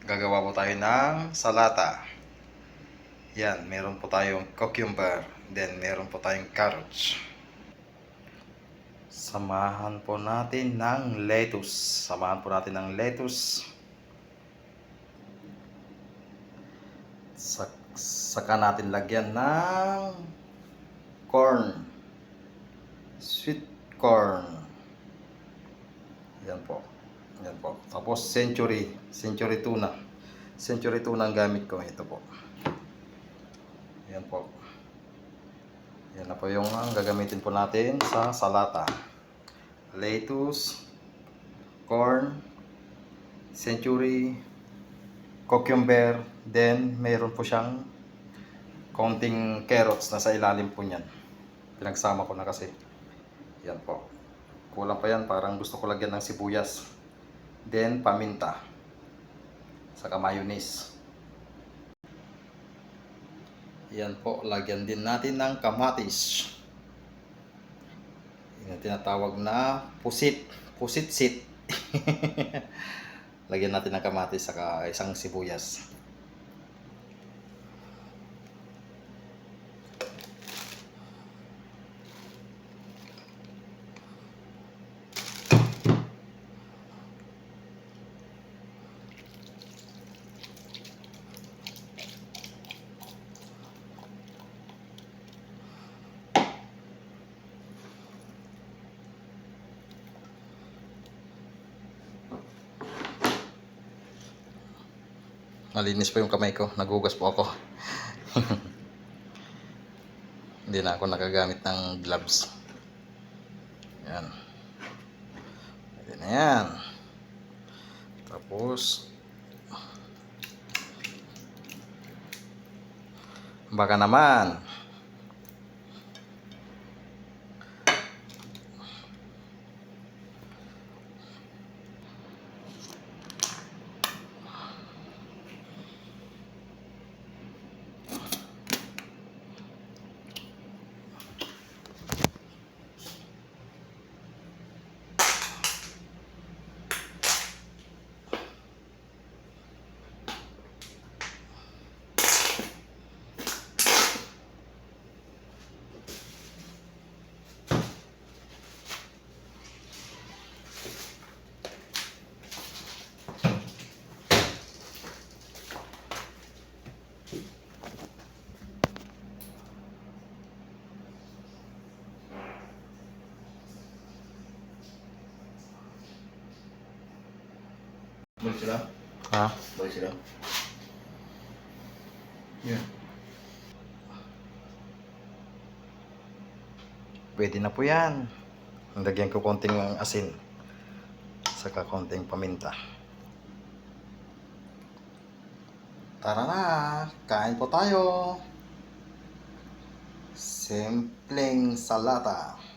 Gagawa po tayo ng salata. Yan, meron po tayong cucumber. Then, meron po tayong carrots. Samahan po natin ng lettuce. Saka natin lagyan ng corn. Sweet corn. Yan po. Tapos century tuna. Century tuna ang gamit ko. Ito po. Yan po. Yan na po yung gagamitin po natin sa salata. Lettuce, corn, century, cucumber, then mayroon po siyang konting carrots na sa ilalim po niyan. Pinagsama ko na kasi. Yan po. Kulang pa yan, parang gusto ko lagyan ng sibuyas. Then paminta. Saka mayonnaise. Yan po, lagyan din natin ng kamatis. Yan tinatawag na pusit-sit. Lagyan natin ng kamatis saka isang sibuyas. Malinis pa yung kamay ko, naghugas po ako. Hindi na ako nakagamit ng gloves. Yan. Pwede na yan. Tapos baka naman Boleh sila? ha? Boleh sila? Yeah. Pwede na po yan. Lagyan ko konting asin. Saka konting paminta. Tara na, kain po tayo. Simpleng salata.